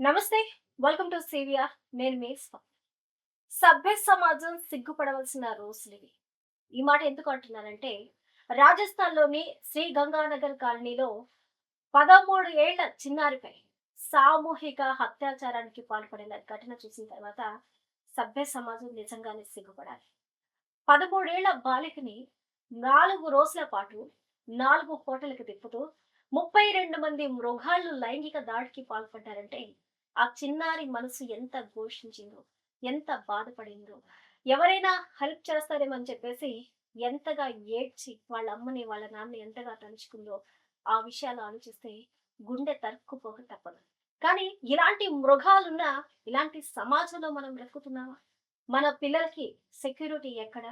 నమస్తే. Welcome to CVR. నేను మీ సభ్య సమాజం సిగ్గుపడవలసిన రోజులివి. ఈ మాట ఎందుకు అంటున్నానంటే, రాజస్థాన్‌లోని శ్రీ గంగానగర్ కాలనీలో 13 ఏళ్ల చిన్నారిపై సామూహిక అత్యాచారానికి పాల్పడిన ఘటన చూసిన తర్వాత సభ్య సమాజం నిజంగానే సిగ్గుపడాలి. 13 ఏళ్ల బాలికని 4 రోజుల పాటు 4 హోటల్‌కి తిప్పుతూ 32 మంది మృగాళ్ళు లైంగిక దాడికి పాల్పడ్డారంటే, ఆ చిన్నారి మనసు ఎంత ఘోషించిందో, ఎంత బాధపడిందో, ఎవరైనా హెల్ప్ చేస్తారేమో అని చెప్పేసి ఎంతగా ఏడ్చి వాళ్ళ అమ్మని, వాళ్ళ నాన్నని ఎంతగా తలుచుకుందో, ఆ విషయాలు ఆలోచిస్తే గుండె తరుక్కుపోక తప్పదు. కానీ ఇలాంటి మృగాలున్న ఇలాంటి సమాజంలో మనం బ్రతుకుతున్నామా? మన పిల్లలకి సెక్యూరిటీ ఎక్కడ?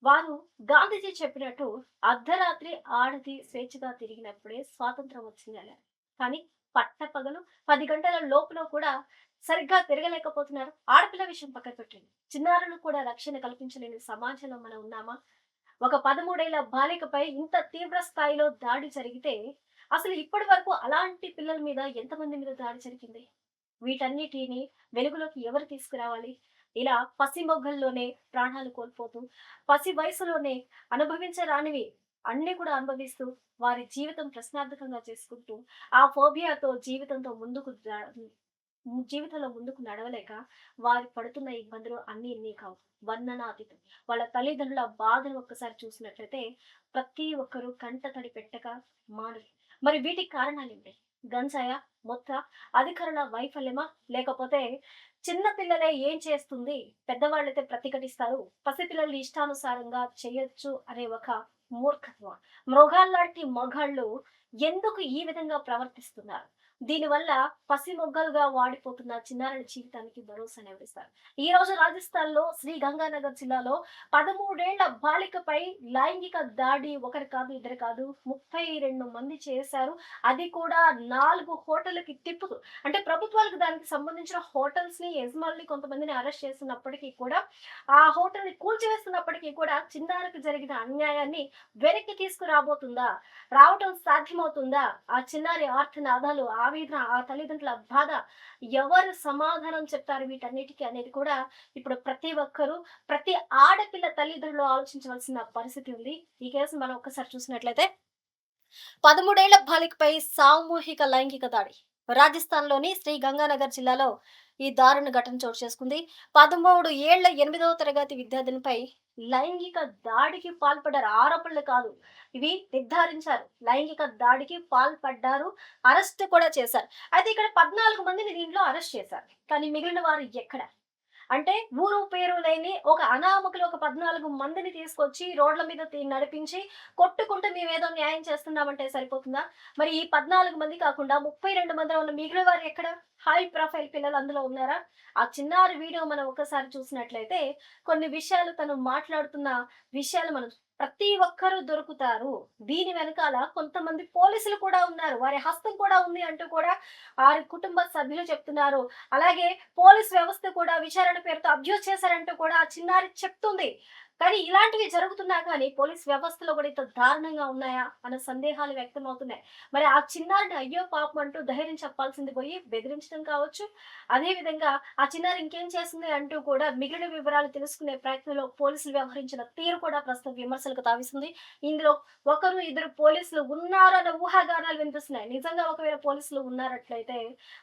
వారు గాంధీజీ చెప్పినట్టు అర్ధరాత్రి ఆడది స్వేచ్ఛగా తిరిగినప్పుడే స్వాతంత్రం వచ్చిందన్నారు. కానీ పట్టపగలు 10 గంటల లోపులో కూడా సరిగ్గా తిరగలేకపోతున్నారు. ఆడపిల్ల విషయం పక్కన పెట్టండి. చిన్నారులు కూడా రక్షణ కల్పించలేని సమాజంలో మనం ఉన్నామా? ఒక 13 ఏళ్ల బాలికపై ఇంత తీవ్ర స్థాయిలో దాడి జరిగితే అసలు ఇప్పటి వరకు అలాంటి పిల్లల మీద ఎంతమంది మీద దాడి జరిగింది? వీటన్నిటిని వెలుగులోకి ఎవరు తీసుకురావాలి? ఇలా పసి మొగ్గల్లోనే ప్రాణాలు కోల్పోతూ, పసి వయసులోనే అనుభవించరానివి అన్నీ కూడా అనుభవిస్తూ, వారి జీవితం ప్రశ్నార్థకంగా చేసుకుంటూ, ఆ ఫోబియాతో జీవితంలో ముందుకు నడవలేక వారు పడుతున్న ఇబ్బందులు అన్నీ ఇన్ని కావు. వర్ణనాతీతం. వాళ్ళ తల్లిదండ్రుల బాధను ఒక్కసారి చూసినట్లయితే ప్రతి ఒక్కరూ కంటతడి పెట్టక మానరు. మరి వీటికి కారణాలేంటి? గంజాయా? మొత్తా? అధికారుల వైఫల్యమా? లేకపోతే చిన్న పిల్లలే ఏం చేస్తుంది? పెద్దవాళ్ళైతే ప్రతిఘటిస్తారు. పసిపిల్లలు ఇష్టానుసారంగా చేయొచ్చు అనే ఒక మూర్ఖత్వం. మృగాల్లాంటి మగాళ్ళు ఎందుకు ఈ విధంగా ప్రవర్తిస్తున్నారు? దీనివల్ల పసిమొగ్గలుగా వాడిపోతున్న చిన్నారుల జీవితానికి భరోసానెవరిస్తారు? ఈరోజు రాజస్థాన్‌లో శ్రీ గంగానగర్ జిల్లాలో 13 ఏళ్ల బాలికపై లైంగిక దాడి ఒకరు కాదు, ఇద్దరు కాదు 32 మంది చేశారు. అది కూడా 4 హోటళ్ళకి తిప్పుతూ. అంటే ప్రభుత్వాలకు దానికి సంబంధించిన హోటల్స్‌ని, యజమానుల్ని కొంతమందిని అరెస్ట్ చేస్తున్నప్పటికీ కూడా, ఆ హోటల్‌ని కూల్చివేస్తున్నప్పటికీ కూడా చిన్నారికి జరిగిన అన్యాయాన్ని వెనక్కి తీసుకురాబోతుందా? రావటం సాధ్యమవుతుందా? ఆ చిన్నారి ఆర్తనాదాలు, ఆవేదన, ఆ తల్లిదండ్రుల బాధ ఎవరు సమాధానం చెప్తారు వీటన్నిటికి అనేది కూడా ఇప్పుడు ప్రతి ఒక్కరు, ప్రతి ఆడపిల్ల తల్లిదండ్రులు ఆలోచించవలసిన పరిస్థితి ఉంది. ఈ కేసుని మనం ఒక్కసారి చూసినట్లయితే 13 ఏళ్ల బాలికపై సామూహిక లైంగిక దాడి. రాజస్థాన్‌లోని శ్రీ గంగానగర్ జిల్లాలో ఈ దారుణ ఘటన చోటు చేసుకుంది. 13 ఏళ్ల 8వ తరగతి విద్యార్థినిపై లైంగిక దాడికి పాల్పడ్డారు. ఆరోపణలు కాదు. ఇవి నిర్ధారించారు. లైంగిక దాడికి పాల్పడ్డారు. అరెస్ట్ కూడా చేశారు. అయితే ఇక్కడ 14 మందిని దీంట్లో అరెస్ట్ చేశారు. కానీ మిగిలిన వారు ఎక్కడ? అంటే ఊరు పేరు లేని ఒక అనామకులు ఒక 14 మందిని తీసుకొచ్చి రోడ్ల మీద నడిపించి కొట్టుకుంటూ మేమేదో న్యాయం చేస్తున్నామంటే సరిపోతుందా? మరి ఈ 14 మంది కాకుండా 32 మందిలో ఉన్న మిగిలిన వారు ఎక్కడ? హై ప్రొఫైల్ పిల్లలు అందులో ఉన్నారా? ఆ చిన్నారి వీడియో మనం ఒక్కసారి చూసినట్లయితే కొన్ని విషయాలు తను మాట్లాడుతున్న విషయాలు మనం ప్రతి ఒక్కరు దొరుకుతారు. దీని వెనకాల కొంతమంది పోలీసులు కూడా ఉన్నారు. వారి హస్తం కూడా ఉంది అంటూ కూడా వారి కుటుంబ సభ్యులు చెప్తున్నారు. అలాగే పోలీస్ వ్యవస్థ కూడా విచారణ పేరుతో అబ్యూజ్ చేశారంటూ కూడా ఆ చిన్నారి చెప్తుంది. కానీ ఇలాంటివి జరుగుతున్నా కానీ పోలీస్ వ్యవస్థలో కూడా ఇంత దారుణంగా ఉన్నాయా అన్న సందేహాలు వ్యక్తమవుతున్నాయి. మరి ఆ చిన్నారిని అయ్యో పాపం అంటూ ధైర్యం చెప్పాల్సింది పోయి బెదిరించడం కావచ్చు. అదే విధంగా ఆ చిన్నారి ఇంకేం చేస్తుంది అంటూ కూడా మిగిలిన వివరాలు తెలుసుకునే ప్రయత్నంలో పోలీసులు వ్యవహరించిన తీరు కూడా ప్రస్తుతం విమర్శలకు తావిస్తుంది. ఇందులో ఒకరు, ఇద్దరు పోలీసులు ఉన్నారు అన్న ఊహాగానాలు వినిపిస్తున్నాయి. నిజంగా ఒకవేళ పోలీసులు ఉన్నారట్లయితే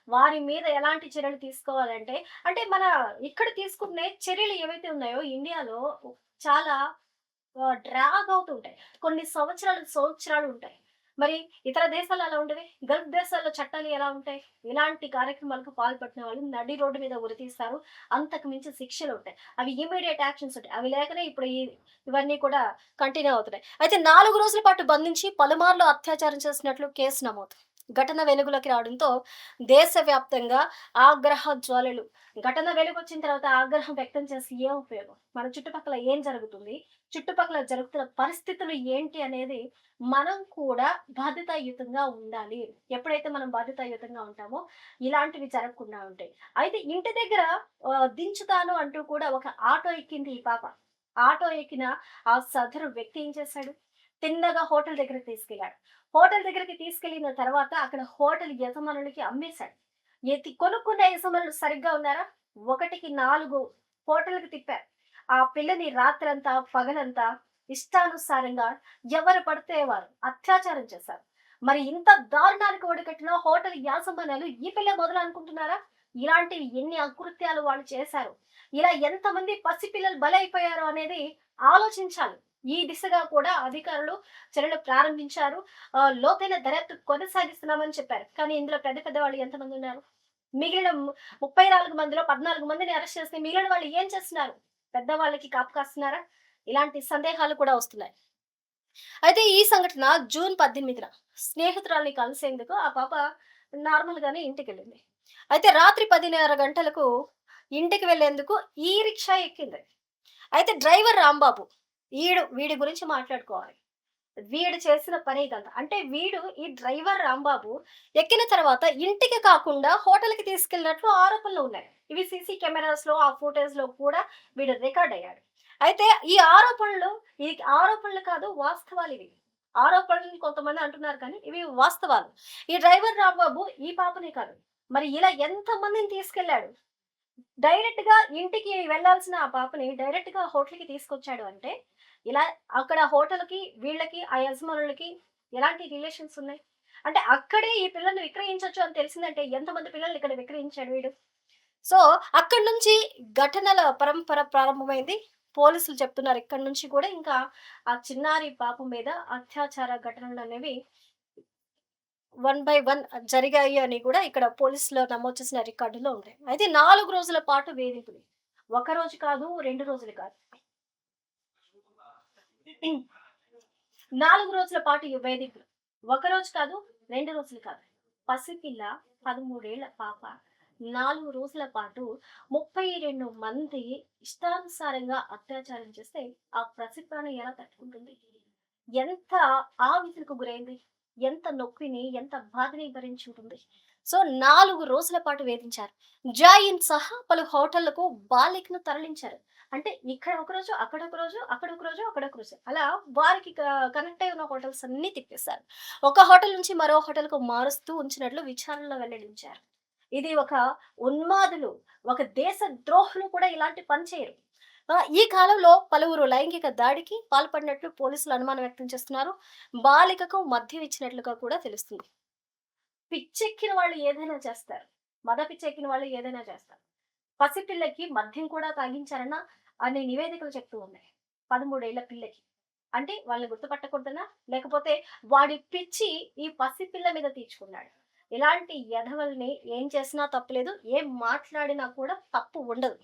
వారి మీద ఎలాంటి చర్యలు తీసుకోవాలంటే, అంటే మన ఇక్కడ తీసుకునే చర్యలు ఏవైతే ఉన్నాయో ఇండియాలో చాలా డ్రాగ్ అవుతుంటాయి. కొన్ని సంవత్సరాలు ఉంటాయి. మరి ఇతర దేశాల్లో అలా ఉండవే. గల్ఫ్ దేశాల్లో చట్టాలు ఎలా ఉంటాయి? ఇలాంటి కార్యక్రమాలకు పాల్పడిన వాళ్ళు నడి రోడ్డు మీద ఉరితీస్తారు. అంతకు మించి శిక్షలుంటాయి. అవి ఇమ్మీడియేట్ యాక్షన్స్ ఉంటాయి. అవి లేకనే ఇప్పుడు ఇవన్నీ కూడా కంటిన్యూ అవుతున్నాయి. అయితే 4 రోజుల పాటు బంధించి పలుమార్లు అత్యాచారం చేసినట్లు కేసు నమోదు. ఘటన వెలుగులోకి రావడంతో దేశవ్యాప్తంగా ఆగ్రహ జ్వాలలు. ఘటన వెలుగొచ్చిన తర్వాత ఆగ్రహం వ్యక్తం చేసి ఏం ఉపయోగం? మన చుట్టుపక్కల ఏం జరుగుతుంది? చుట్టుపక్కల జరుగుతున్న పరిస్థితులు ఏంటి అనేది మనం కూడా బాధ్యతాయుతంగా ఉండాలి. ఎప్పుడైతే మనం బాధ్యతాయుతంగా ఉంటామో ఇలాంటివి జరగకుండా ఉంటాయి. అయితే ఇంటి దగ్గర దించుతాను అంటూ కూడా ఒక ఆటో ఎక్కింది ఈ పాప. ఆటో ఎక్కిన ఆ సదరు వ్యక్తి ఏం చేశాడు? తిన్నగా హోటల్ దగ్గరికి తీసుకెళ్ళాడు. హోటల్ దగ్గరికి తీసుకెళ్ళిన తర్వాత అక్కడ హోటల్ యజమానులకి అమ్మేశాడు. కొనుక్కున్న యజమానులు సరిగ్గా ఉన్నారా? 1కి 4 హోటల్‌కి తిప్పారు. ఆ పిల్లని రాత్రంతా, పగలంతా ఇష్టానుసారంగా ఎవరు పడితే వారు అత్యాచారం చేశారు. మరి ఇంత దారుణానికి ఒడిగట్టిన హోటల్ యాజమాన్యాలు ఈ పిల్లే మొదలు అనుకుంటున్నారా? ఇలాంటివి ఎన్ని అకృత్యాలు వాళ్ళు చేశారు. ఇలా ఎంతమంది పసిపిల్లలు బలైపోయారు అనేది ఆలోచించాలి. ఈ దిశగా కూడా అధికారులు చర్యలు ప్రారంభించారు. లోతైన దర్యాప్తు కొనసాగిస్తున్నామని చెప్పారు. కానీ ఇందులో పెద్ద పెద్ద వాళ్ళు ఎంతమందున్నారు? మిగిలిన 34 మందిలో 14 మందిని అరెస్ట్ చేస్తే మిగిలిన వాళ్ళు ఏం చేస్తున్నారు? పెద్దవాళ్ళకి కాపు కాస్తున్నారా? ఇలాంటి సందేహాలు కూడా వస్తున్నాయి. అయితే ఈ సంఘటన జూన్ 18న స్నేహితురాల్ని కలిసేందుకు ఆ పాప నార్మల్‌గానే ఇంటికెళ్ళింది. అయితే రాత్రి 10:30 గంటలకు ఇంటికి వెళ్ళేందుకు ఈ రిక్షా ఎక్కింది. అయితే డ్రైవర్ రాంబాబు. వీడి గురించి మాట్లాడుకోవాలి. వీడు చేసిన పనే ఇదంతా. అంటే ఈ డ్రైవర్ రాంబాబు ఎక్కిన తర్వాత ఇంటికి కాకుండా హోటల్‌కి తీసుకెళ్ళినట్లు ఆరోపణలు ఉన్నాయి. ఇవి సీసీ కెమెరాస్‌లో, ఆ ఫుటేజ్‌లో కూడా వీడు రికార్డ్ అయ్యాడు. అయితే ఈ ఆరోపణలు కాదు వాస్తవాలివి. ఆరోపణలు కొంతమంది అంటున్నారు కానీ ఇవి వాస్తవాలు. ఈ డ్రైవర్ రాంబాబు ఈ పాపనే కాదు. మరి ఇలా ఎంతమందిని తీసుకెళ్ళాడు? డైరెక్ట్‌గా ఇంటికి వెళ్ళాల్సిన ఆ పాపని డైరెక్ట్‌గా హోటల్‌కి తీసుకొచ్చాడు అంటే, ఇలా అక్కడ హోటల్‌కి, వీళ్ళకి, ఆ యజమానులకి ఎలాంటి రిలేషన్స్ ఉన్నాయి? అంటే అక్కడే ఈ పిల్లల్ని విక్రయించొచ్చు అని తెలిసిందంటే ఎంతమంది పిల్లల్ని ఇక్కడ విక్రయించాడు వీడు? సో, అక్కడి నుంచి ఘటనల పరంపర ప్రారంభమైంది. పోలీసులు చెప్తున్నారు ఇక్కడి నుంచి కూడా ఇంకా ఆ చిన్నారి పాప మీద అత్యాచార ఘటనలనేవి వన్ బై వన్ జరిగాయి అని కూడా ఇక్కడ పోలీసులు నమోదు చేసిన రికార్డులో ఉంటాయి. అయితే 4 రోజుల పాటు వేధింపులు. ఒక రోజు కాదు, 2 రోజులు కాదు. 4 రోజుల పాటు ఈ వేధింపులు. ఒక రోజు కాదు, 2 రోజులు కాదు. పసిపిల్ల 13 ఏళ్ల పాప 4 రోజుల పాటు 32 మంది ఇష్టానుసారంగా అత్యాచారం చేస్తే ఆ పసిప్రాణం ఎలా తట్టుకుంటుంది? ఎంత ఆవేదనకు గురైంది? ఎంత నొప్పిని, ఎంత బాధని భరించుంటుంది. సో, 4 రోజుల పాటు వేధించారు. జాయిన్ సహా పలు హోటళ్లకు బాలికను తరలించారు. అంటే ఇక్కడ ఒక రోజు, అక్కడ ఒక రోజు, అక్కడ ఒక రోజు, అక్కడ ఒక రోజు. అలా వారికి కనెక్ట్ అయి ఉన్న హోటల్స్ అన్నీ తిప్పేశారు. ఒక హోటల్ నుంచి మరో హోటల్‌కు మారుస్తూ ఉంచినట్లు విచారణలో వెల్లడించారు. ఇది ఒక ఉన్మాదులు, ఒక దేశ ద్రోహులు కూడా ఇలాంటి పని చేయరు. ఈ కాలంలో పలువురు లైంగిక దాడికి పాల్పడినట్లు పోలీసులు అనుమానం వ్యక్తం చేస్తున్నారు. బాలికకు మద్యం ఇచ్చినట్లుగా కూడా తెలుస్తుంది. పిచ్చెక్కిన వాళ్ళు ఏదైనా చేస్తారు. పిచ్చెక్కిన వాళ్ళు ఏదైనా చేస్తారు. పసిపిల్లకి మద్యం కూడా తాగించారన్న అనే నివేదికలు చెప్తూ ఉన్నాయి. 13 ఏళ్ల పిల్లకి. అంటే వాళ్ళని గుర్తుపట్టకూడదనా? లేకపోతే వాడి పిచ్చి ఈ పసిపిల్ల మీద తీర్చుకున్నాడు. ఇలాంటి ఎధవల్ని ఏం చేసినా తప్పులేదు. ఏం మాట్లాడినా కూడా తప్పు ఉండదు.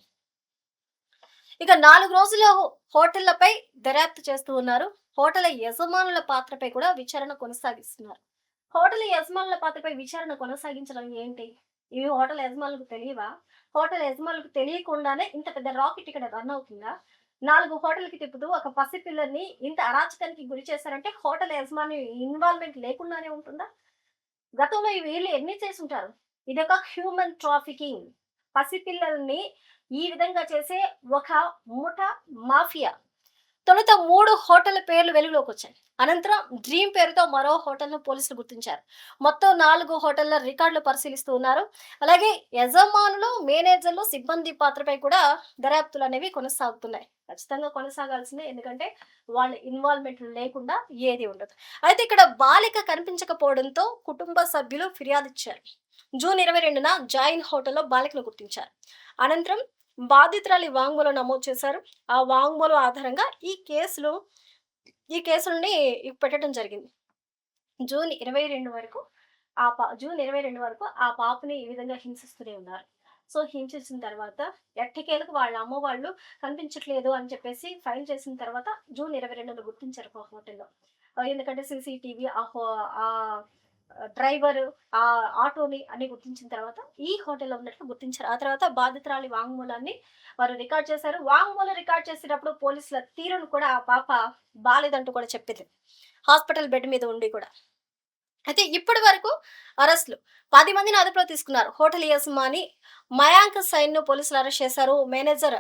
ఇక 4 రోజులు హోటళ్లపై దర్యాప్తు చేస్తూ ఉన్నారు. హోటళ్ల యజమానుల పాత్రపై కూడా విచారణ కొనసాగిస్తున్నారు. హోటల్ యజమానుల పాత్రపై విచారణ కొనసాగించడం ఏంటి? ఇవి హోటల్ యజమానులకు తెలియవా? హోటల్ యజమానులకు తెలియకుండానే ఇంత పెద్ద రాకెట్ ఇక్కడ రన్ అవుతుందా? 4 హోటల్‌కి తిప్పుతూ ఒక పసిపిల్లని ఇంత అరాచకానికి గురి చేశారంటే హోటల్ యజమాని ఇన్వాల్వ్‌మెంట్ లేకుండానే ఉంటుందా? గతంలో ఈ వీళ్ళు ఎన్ని చేసుంటారు? ఇదొక హ్యూమన్ ట్రాఫికింగ్. పసిపిల్లల్ని ఈ విధంగా చేసే ఒక ముఠా మాఫియా. తొలుత 3 హోటళ్ల పేర్లు వెలుగులోకొచ్చాయి. అనంతరం డ్రీమ్ పేరుతో మరో హోటల్‌ను పోలీసులు గుర్తించారు. మొత్తం 4 హోటళ్ల రికార్డులు పరిశీలిస్తూ ఉన్నారు. అలాగే యజమానులు, మేనేజర్లు, సిబ్బంది పాత్రపై కూడా దర్యాప్తులనేవి కొనసాగుతున్నాయి. ఖచ్చితంగా కొనసాగాల్సిందే. ఎందుకంటే వాళ్ళ ఇన్వాల్వ్‌మెంట్ లేకుండా ఏది ఉండదు. అయితే ఇక్కడ బాలిక కనిపించకపోవడంతో కుటుంబ సభ్యులు ఫిర్యాదిచ్చారు. జూన్ 22న జాయిన్ హోటల్‌లో బాలికను గుర్తించారు. అనంతరం బాధితురాలి వాంగ్మూలం నమోదు చేశారు. ఆ వాంగ్మూలం ఆధారంగా ఈ కేసుల్ని పెట్టడం జరిగింది. జూన్ 22 వరకు జూన్ 22 వరకు ఆ పాపని ఈ విధంగా హింసిస్తూనే ఉన్నారు. సో, హింసించిన తర్వాత ఎట్టకేలకు వాళ్ళ అమ్మ వాళ్ళు కనిపించట్లేదు అని చెప్పేసి ఫైల్ చేసిన తర్వాత జూన్ 22న గుర్తించారు ఒక హోటల్‌లో. ఎందుకంటే సీసీటీవీ ఆహ్, డ్రైవరు, ఆటోని అన్ని గుర్తించిన తర్వాత ఈ హోటల్‌లో ఉన్నట్లు గుర్తించారు. ఆ తర్వాత బాధితురాలి వాంగ్మూలాన్ని వారు రికార్డ్ చేశారు. వాంగ్మూలం రికార్డ్ చేసేటప్పుడు పోలీసుల తీరును కూడా ఆ పాప బాలేదంటూ కూడా చెప్పింది. హాస్పిటల్ బెడ్ మీద ఉండి కూడా. అయితే ఇప్పటి వరకు అరెస్ట్‌లు 10 మందిని అదుపులో తీసుకున్నారు. హోటల్ యజమాని మయాంక్ సైన్‌ను పోలీసులు అరెస్ట్ చేశారు. మేనేజర్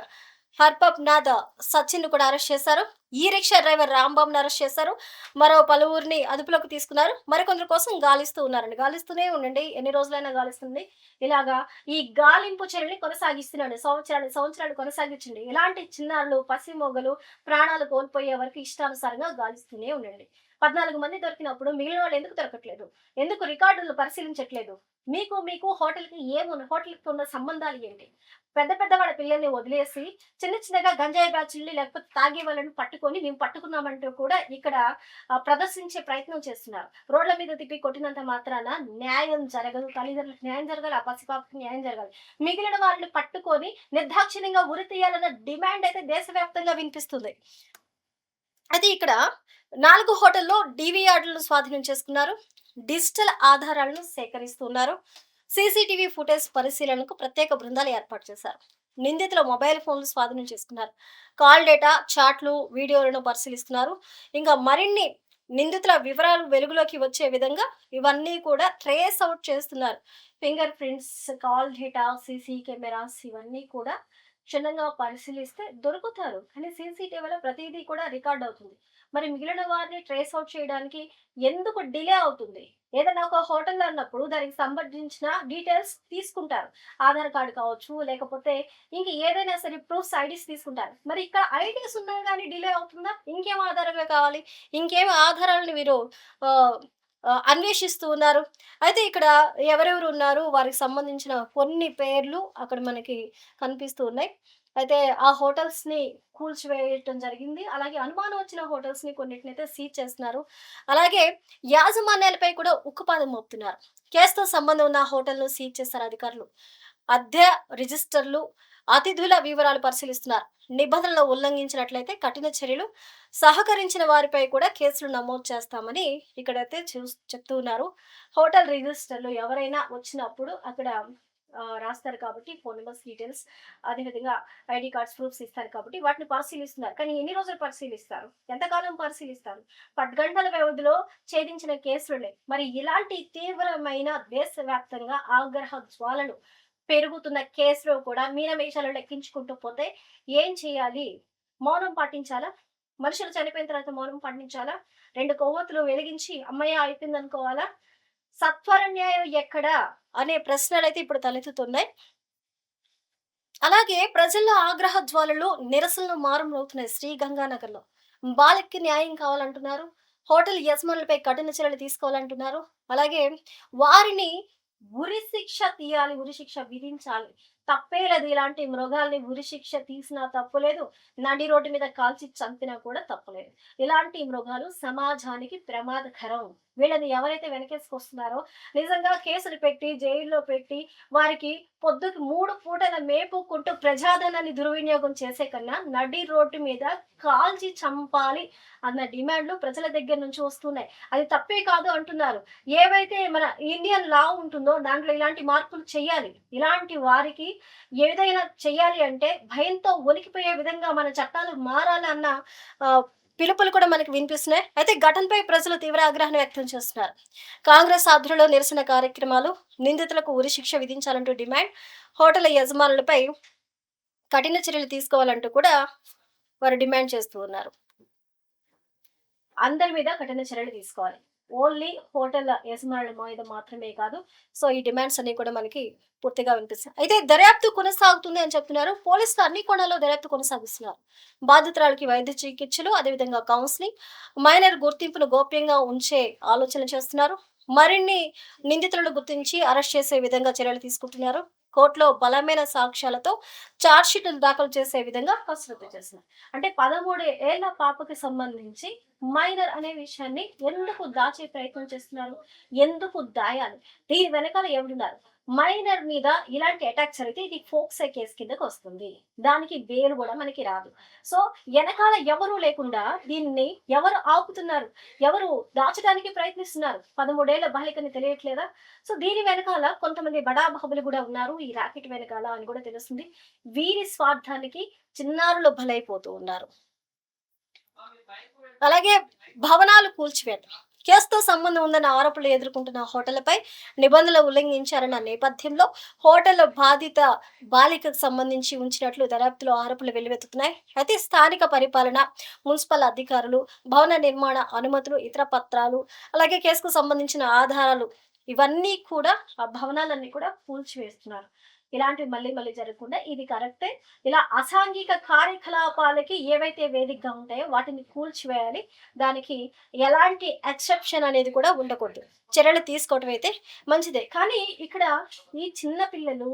హర్పబ్నాథ్ సచిన్ కూడా అరెస్ట్ చేశారు. ఈ రిక్షా డ్రైవర్ రాంబాబుని అరెస్ట్ చేశారు. మరో పలువురిని అదుపులోకి తీసుకున్నారు. మరికొందరి కోసం గాలిస్తూ ఉన్నారండి. గాలిస్తూనే ఉండండి. ఎన్ని రోజులైనా గాలిస్తుంది. ఇలాగా ఈ గాలింపు చర్యని కొనసాగిస్తున్నాడు. సంవత్సరాలు సంవత్సరాలు కొనసాగించండి. ఎలాంటి చిన్నారులు, పసిమొగలు ప్రాణాలు కోల్పోయే వరకు ఇష్టానుసారంగా గాలిస్తూనే ఉండండి. 14 మంది దొరికినప్పుడు మిగిలిన వాళ్ళు ఎందుకు దొరకట్లేదు? ఎందుకు రికార్డులు పరిశీలించట్లేదు? మీకు హోటల్‌కి ఉన్న సంబంధాలు ఏంటి? పెద్ద పెద్ద వాళ్ళ పిల్లల్ని వదిలేసి చిన్న చిన్నగా గంజాయి బ్యాచుల్ని లేకపోతే తాగే వాళ్ళని పట్టుకొని మేము పట్టుకున్నామంటూ కూడా ఇక్కడ ప్రదర్శించే ప్రయత్నం చేస్తున్నారు. రోడ్ల మీద తిప్పి కొట్టినంత మాత్రాన న్యాయం జరగదు. తల్లిదండ్రులకు న్యాయం జరగాలి. ఆ పసిపాపకి న్యాయం జరగాలి. మిగిలిన వాళ్ళని పట్టుకొని నిర్దాక్షిణ్యంగా ఉరి తీయాలన్న డిమాండ్ అయితే దేశవ్యాప్తంగా వినిపిస్తుంది. అయితే ఇక్కడ 4 హోటల్లో డీవీఆర్‌లను స్వాధీనం చేసుకున్నారు. డిజిటల్ ఆధారాలను సేకరిస్తున్నారు. సీసీటీవీ ఫుటేజ్ పరిశీలనకు ప్రత్యేక బృందాలు ఏర్పాటు చేశారు. నిందితుల మొబైల్ ఫోన్లు స్వాధీనం చేసుకున్నారు. కాల్ డేటా, చాట్లు, వీడియోలను పరిశీలిస్తున్నారు. ఇంకా మరిన్ని నిందితుల వివరాలు వెలుగులోకి వచ్చే విధంగా ఇవన్నీ కూడా ట్రేస్ అవుట్ చేస్తున్నారు. Finger prints, call data, CC cameras ఇవన్నీ కూడా క్షుణ్ణంగా పరిశీలిస్తే దొరుకుతారు. కానీ సీసీటీవీలో ప్రతీదీ కూడా రికార్డ్ అవుతుంది. మరి మిగిలిన వారిని ట్రేస్ అవుట్ చేయడానికి ఎందుకు డిలే అవుతుంది? ఏదైనా ఒక హోటల్‌లో అన్నప్పుడు దానికి సంబంధించిన డీటెయిల్స్ తీసుకుంటారు. ఆధార్ కార్డ్ కావచ్చు, లేకపోతే ఇంక ఏదైనా సరే ప్రూఫ్స్, ఐడీస్ తీసుకుంటారు. మరి ఇక్కడ ఐడీస్ ఉన్నా గాని డిలే అవుతుందా? ఇంకేం ఆధారాలు కావాలి? ఇంకేం ఆధారాలను వీరు ఆహ్, అన్వేషిస్తూ ఉన్నారు. అయితే ఇక్కడ ఎవరెవరు ఉన్నారు? వారికి సంబంధించిన కొన్ని పేర్లు అక్కడ మనకి కనిపిస్తూ ఉన్నాయి. అయితే ఆ హోటల్స్‌ని కూల్చివేయటం జరిగింది. అలాగే అనుమానం వచ్చిన హోటల్స్‌ని కొన్నిటినైతే సీజ్ చేస్తున్నారు. అలాగే యాజమాన్యాలపై కూడా ఉక్కుపాదం మోపుతున్నారు. కేసుతో సంబంధం ఉన్న హోటల్‌ను సీజ్ చేశారు అధికారులు. అద్దె రిజిస్టర్లు, అతిథుల వివరాలు పరిశీలిస్తున్నారు. నిబంధనలు ఉల్లంఘించినట్లయితే కఠిన చర్యలు, సహకరించిన వారిపై కూడా కేసులు నమోదు చేస్తామని ఇక్కడైతే చెప్తూ ఉన్నారు. హోటల్ రిజిస్టర్‌లు ఎవరైనా వచ్చినప్పుడు అక్కడ రాస్తారు కాబట్టి ఫోన్ నంబర్స్, డీటెయిల్స్ అదేవిధంగా ఐడీ కార్డ్స్, ప్రూఫ్స్ ఇస్తారు కాబట్టి వాటిని పరిశీలిస్తున్నారు. కానీ ఎన్ని రోజులు పరిశీలిస్తారు? ఎంతకాలం పరిశీలిస్తారు? పద్గంటల వ్యవధిలో ఛేదించిన కేసులున్నాయి. మరి ఇలాంటి తీవ్రమైన దేశవ్యాప్తంగా ఆగ్రహ జ్వాలలు పెరుగుతున్న కేసులో కూడా మీనమేషాలు లెక్కించుకుంటూ పోతే ఏం చేయాలి? మౌనం పాటించాలా? మనుషులు చనిపోయిన తర్వాత మౌనం పాటించాలా? 2 కొవ్వొత్తులు వెలిగించి హమ్మయ్య! అయిపోయిందనుకోవాలా? సత్వర న్యాయం ఎక్కడ? అనే ప్రశ్నలైతే ఇప్పుడు తలెత్తుతున్నాయి. అలాగే ప్రజల్లో ఆగ్రహ జ్వాలలు, నిరసనలు మారుమ్రోగుతున్నాయి. శ్రీగంగానగర్‌లో బాలికకి న్యాయం కావాలంటున్నారు. హోటల్ యజమానులపై కఠిన చర్యలు తీసుకోవాలంటున్నారు. అలాగే వారిని ఉరిశిక్ష తీయాలి. ఉరిశిక్ష విధించాలి. తప్పే లేదు. ఇలాంటి మృగాల్ని ఉరిశిక్ష తీసినా తప్పు లేదు. నడి రోడ్డు మీద కాల్చి చంపినా కూడా తప్పు లేదు. ఇలాంటి మృగాలు సమాజానికి ప్రమాదకరం. వీళ్ళని ఎవరైతే వెనకేసుకొస్తున్నారో నిజంగా కేసులు పెట్టి, జైల్లో పెట్టి వారికి పొద్దుకి 3 పూటల మేపుకుంటూ ప్రజాధనాన్ని దుర్వినియోగం చేసే కన్నా నడి రోడ్డు మీద కాల్చి చంపాలి అన్న డిమాండ్‌లు ప్రజల దగ్గర నుంచి వస్తున్నాయి. అది తప్పే కాదు అంటున్నారు. ఏవైతే మన ఇండియన్ లా ఉంటుందో దాంట్లో ఇలాంటి మార్పులు చేయాలి. ఇలాంటి వారికి ఏదైనా చేయాలి అంటే భయంతో వణికిపోయే విధంగా మన చట్టాలు మారాలన్న ఆహ్, పిలుపులు కూడా మనకు వినిపిస్తున్నాయి. అయితే ఘటనపై ప్రజలు తీవ్ర ఆగ్రహాన్ని వ్యక్తం చేస్తున్నారు. కాంగ్రెస్ ఆధ్వర్యంలో నిరసన కార్యక్రమాలు, నిందితులకు ఉరిశిక్ష విధించాలంటూ డిమాండ్, హోటళ్ల యజమానులపై కఠిన చర్యలు తీసుకోవాలంటూ కూడా వారు డిమాండ్ చేస్తూ ఉన్నారు. అందరి మీద కఠిన చర్యలు తీసుకోవాలి. ఓన్లీ హోటల్ యజమానుల మీద మాత్రమే కాదు. సో, ఈ డిమాండ్స్ అన్నీ కూడా మనకి పూర్తిగా వినిపిస్తాయి. అయితే దర్యాప్తు కొనసాగుతుంది అని చెప్తున్నారు. పోలీసులు అన్ని కోణాల్లో దర్యాప్తు కొనసాగిస్తున్నారు. బాధితురాలికి వైద్య చికిత్సలు, అదేవిధంగా కౌన్సెలింగ్, మైనర్ గుర్తింపును గోప్యంగా ఉంచే ఆలోచన చేస్తున్నారు. మరిన్ని నిందితులను గుర్తించి అరెస్ట్ చేసే విధంగా చర్యలు తీసుకుంటున్నారు. కోర్టులో బలమైన సాక్ష్యాలతో చార్జ్‌షీట్‌లు దాఖలు చేసే విధంగా కసరత్తు చేస్తున్నారు. అంటే 13 ఏళ్ల పాపకి సంబంధించి మైనర్ అనే విషయాన్ని ఎందుకు దాచే ప్రయత్నం చేస్తున్నారు? ఎందుకు దాయాలి? దీని వెనకాల ఎవరున్నారు? మైనర్ మీద ఇలాంటి అటాక్ జరిగితే ఇది ఫోక్సో కేస్ కిందకొస్తుంది. దానికి బెయిల్ గూడా మనకి రాదు. సో, ఎనకాల ఎవరు లేకుండా దీన్ని ఎవరు ఆపుతున్నారు? ఎవరు దాచడానికి ప్రయత్నిస్తున్నారు? 13 ఏళ్ల బాలికని తెలియట్లేదా? సో, దీని వెనకాల కొంతమంది బడాబాబులు గూడా ఉన్నారు. ఈ రాకెట్ వెనకాల అని గూడా తెలుస్తుంది. వీరి స్వార్థానికి చిన్నారులు బలైపోతూ ఉన్నారు. అలాగే భవనాలు కూల్చివేత. కేసుతో సంబంధం ఉందన్న ఆరోపణలు ఎదుర్కొంటున్న హోటళ్లపై నిబంధనలు ఉల్లంఘించారన్న నేపథ్యంలో హోటల్ బాధిత బాలికకు సంబంధించి ఉంచినట్లు దర్యాప్తులో ఆరోపణలు వెల్లువెత్తుతున్నాయి. అయితే స్థానిక పరిపాలన, మున్సిపల్ అధికారులు, భవన నిర్మాణ అనుమతులు, ఇతర పత్రాలు, అలాగే కేసుకు సంబంధించిన ఆధారాలు ఇవన్నీ కూడా ఆ భవనాలన్నీ కూడా కూల్చివేస్తున్నారు. ఇలాంటివి మళ్ళీ మళ్ళీ జరగకుండా ఇది కరెక్టే. ఇలా అసాంఘిక కార్యకలాపాలకి ఏవైతే వేదికగా ఉంటాయో వాటిని కూల్చివేయాలి. దానికి ఎలాంటి ఎక్సెప్షన్ అనేది కూడా ఉండకూడదు. చర్యలు తీసుకోవటం అయితే మంచిదే. కానీ ఇక్కడ ఈ చిన్న పిల్లలు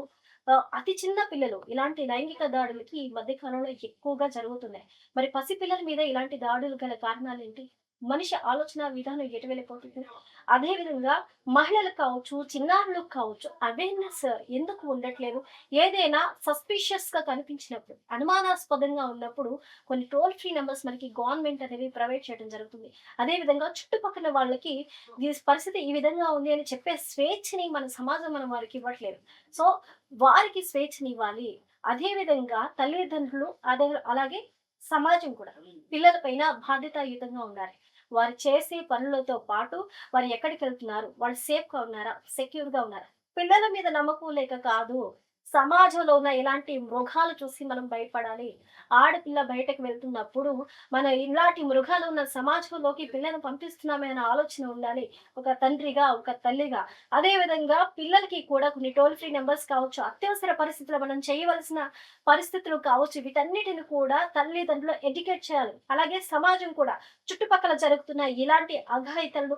అతి చిన్న పిల్లలు ఇలాంటి లైంగిక దాడులకి ఈ మధ్య కాలంలో ఎక్కువగా జరుగుతున్నాయి. మరి పసిపిల్లల మీద ఇలాంటి దాడులు గల కారణాలేంటి? మనిషి ఆలోచన విధానం ఎటు వెళ్ళిపోతుంది? అదే విధంగా మహిళలకు కావచ్చు, చిన్నారులకు కావచ్చు అవేర్‌నెస్ ఎందుకు ఉండట్లేదు? ఏదైనా సస్పిషియస్‌గా కనిపించినప్పుడు, అనుమానాస్పదంగా ఉన్నప్పుడు కొన్ని టోల్ ఫ్రీ నంబర్స్ మనకి గవర్నమెంట్ అనేది ప్రొవైడ్ చేయడం జరుగుతుంది. అదే విధంగా చుట్టుపక్కల వాళ్ళకి ఈ పరిస్థితి ఈ విధంగా ఉంది అని చెప్పే స్వేచ్ఛని మన సమాజం మనం వారికి ఇవ్వట్లేదు. సో, వారికి స్వేచ్ఛనివ్వాలి. అదే విధంగా తల్లిదండ్రులు అలాగే సమాజం కూడా పిల్లల పైన బాధ్యతాయుతంగా ఉండాలి. వారు చేసే పనులతో పాటు వారు ఎక్కడికెళ్తున్నారు? వాళ్ళు సేఫ్‌గా ఉన్నారా? సెక్యూర్‌గా ఉన్నారా? పిల్లల మీద నమ్మకం లేక కాదు. సమాజంలో ఉన్న ఇలాంటి మృగాలు చూసి మనం భయపడాలి. ఆడపిల్ల బయటకు వెళ్తున్నప్పుడు మనం ఇలాంటి మృగాలు ఉన్న సమాజంలోకి పిల్లని పంపిస్తున్నామే అనే ఆలోచన ఉండాలి. ఒక తండ్రిగా, ఒక తల్లిగా. అదే విధంగా పిల్లలకి కూడా కొన్ని టోల్ ఫ్రీ నంబర్స్ కావచ్చు, అత్యవసర పరిస్థితిలో మనం చేయవలసిన పరిస్థితులు కావచ్చు, వీటన్నిటిని కూడా తల్లిదండ్రులు ఎడ్యుకేట్ చేయాలి. అలాగే సమాజం కూడా చుట్టుపక్కల జరుగుతున్న ఇలాంటి అఘాయితలను